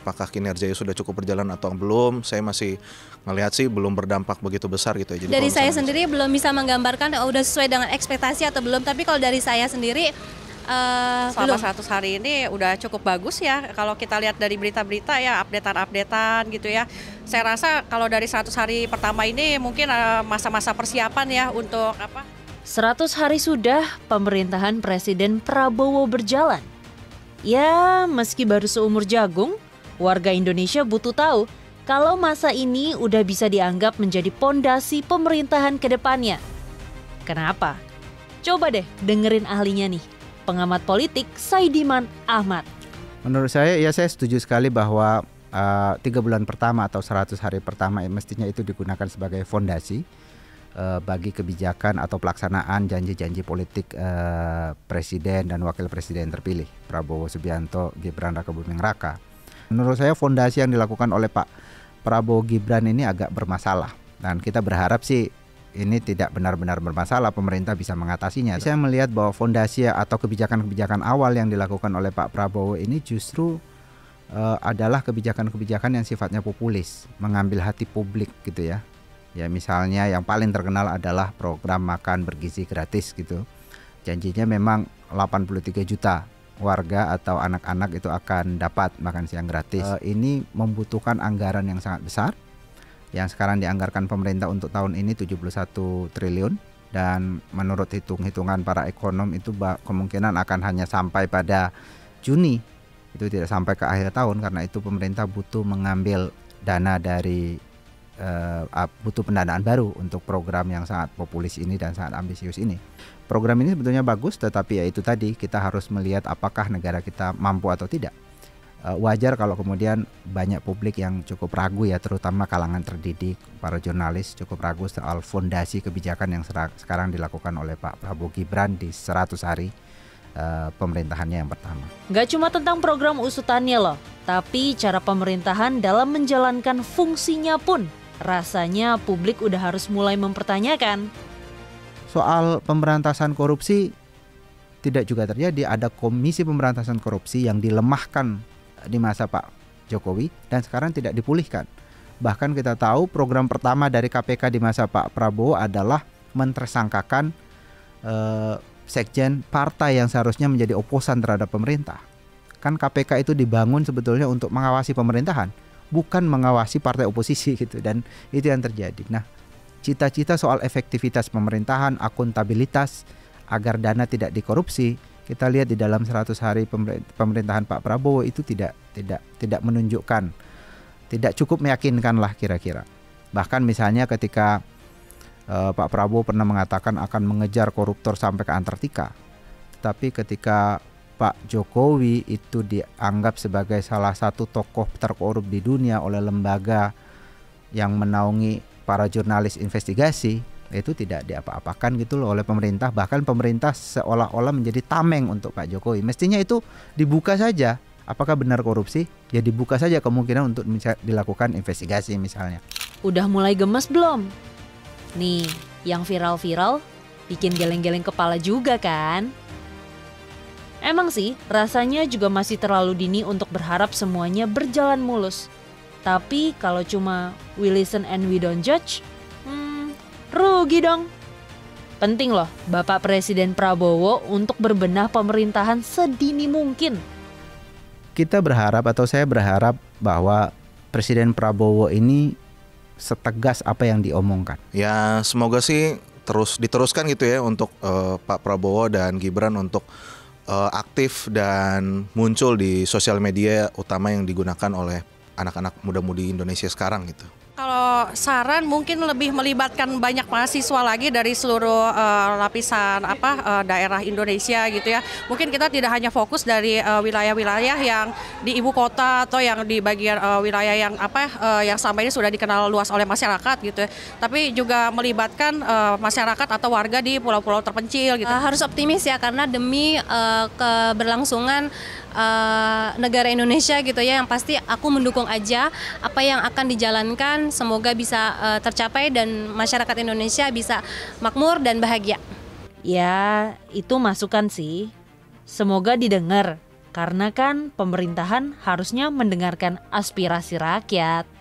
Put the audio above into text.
apakah kinerjanya sudah cukup berjalan atau belum. Saya masih ngelihat sih belum berdampak begitu besar gitu ya. Jadi dari saya sendiri belum bisa menggambarkan udah sesuai dengan ekspektasi atau belum, tapi kalau dari saya sendiri selama 100 hari ini udah cukup bagus ya. Kalau kita lihat dari berita-berita ya, updatean gitu ya. Saya rasa kalau dari 100 hari pertama ini mungkin masa-masa persiapan ya untuk 100 hari sudah pemerintahan Presiden Prabowo berjalan. Ya, meski baru seumur jagung, warga Indonesia butuh tahu kalau masa ini udah bisa dianggap menjadi pondasi pemerintahan ke depannya. Kenapa? Coba deh dengerin ahlinya nih, pengamat politik Saidiman Ahmad. Menurut saya, ya saya setuju sekali bahwa 3 bulan pertama atau 100 hari pertama mestinya itu digunakan sebagai fondasi bagi kebijakan atau pelaksanaan janji-janji politik presiden dan wakil presiden terpilih Prabowo Subianto, Gibran Rakabuming Raka. Menurut saya fondasi yang dilakukan oleh Pak Prabowo Gibran ini agak bermasalah, dan kita berharap sih ini tidak benar-benar bermasalah, pemerintah bisa mengatasinya. Saya melihat bahwa fondasi atau kebijakan-kebijakan awal yang dilakukan oleh Pak Prabowo ini justru adalah kebijakan-kebijakan yang sifatnya populis, mengambil hati publik gitu ya. Ya misalnya yang paling terkenal adalah program makan bergizi gratis gitu. Janjinya memang 83 juta warga atau anak-anak itu akan dapat makan siang gratis. Ini membutuhkan anggaran yang sangat besar, yang sekarang dianggarkan pemerintah untuk tahun ini 71 triliun. Dan menurut hitung-hitungan para ekonom itu kemungkinan akan hanya sampai pada Juni. Itu tidak sampai ke akhir tahun, karena itu pemerintah butuh mengambil dana dari butuh pendanaan baru untuk program yang sangat populis ini dan sangat ambisius ini. Program ini sebetulnya bagus, tetapi ya itu tadi, kita harus melihat apakah negara kita mampu atau tidak. Wajar kalau kemudian banyak publik yang cukup ragu ya, terutama kalangan terdidik, para jurnalis cukup ragu soal fondasi kebijakan yang sekarang dilakukan oleh Pak Prabowo Gibran di 100 hari pemerintahannya yang pertama. Gak cuma tentang program usutannya loh, tapi cara pemerintahan dalam menjalankan fungsinya pun rasanya publik udah harus mulai mempertanyakan. Soal pemberantasan korupsi tidak juga terjadi. Ada Komisi Pemberantasan Korupsi yang dilemahkan di masa Pak Jokowi dan sekarang tidak dipulihkan. Bahkan kita tahu program pertama dari KPK di masa Pak Prabowo adalah mentersangkakan sekjen partai yang seharusnya menjadi oposan terhadap pemerintah. Kan KPK itu dibangun sebetulnya untuk mengawasi pemerintahan, bukan mengawasi partai oposisi gitu, dan itu yang terjadi. Nah, cita-cita soal efektivitas pemerintahan, akuntabilitas agar dana tidak dikorupsi, kita lihat di dalam 100 hari pemerintahan Pak Prabowo itu tidak menunjukkan, tidak cukup meyakinkan lah kira-kira. Bahkan misalnya ketika Pak Prabowo pernah mengatakan akan mengejar koruptor sampai ke Antartika, tapi ketika Pak Jokowi itu dianggap sebagai salah satu tokoh terkorup di dunia oleh lembaga yang menaungi para jurnalis investigasi, itu tidak diapa-apakan gitu loh oleh pemerintah. Bahkan pemerintah seolah-olah menjadi tameng untuk Pak Jokowi. Mestinya itu dibuka saja, apakah benar korupsi? Ya dibuka saja kemungkinan untuk dilakukan investigasi misalnya. Udah mulai gemes belum? Nih, yang viral-viral bikin geleng-geleng kepala juga kan? Emang sih, rasanya juga masih terlalu dini untuk berharap semuanya berjalan mulus. Tapi kalau cuma we listen and we don't judge, rugi dong. Penting loh Bapak Presiden Prabowo untuk berbenah pemerintahan sedini mungkin. Kita berharap, atau saya berharap, bahwa Presiden Prabowo ini setegas apa yang diomongkan. Ya semoga sih diteruskan gitu ya untuk Pak Prabowo dan Gibran untuk aktif dan muncul di sosial media utama yang digunakan oleh anak-anak muda-mudi Indonesia sekarang gitu. Kalau saran mungkin lebih melibatkan banyak mahasiswa lagi dari seluruh lapisan daerah Indonesia gitu ya. Mungkin kita tidak hanya fokus dari wilayah-wilayah yang di ibu kota atau yang di bagian wilayah yang yang selama ini sudah dikenal luas oleh masyarakat gitu ya. Tapi juga melibatkan masyarakat atau warga di pulau-pulau terpencil gitu. Harus optimis ya, karena demi keberlangsungan negara Indonesia gitu ya, yang pasti aku mendukung aja apa yang akan dijalankan, semoga bisa tercapai dan masyarakat Indonesia bisa makmur dan bahagia. Ya, itu masukan sih. Semoga didengar, Karena kan pemerintahan harusnya mendengarkan aspirasi rakyat.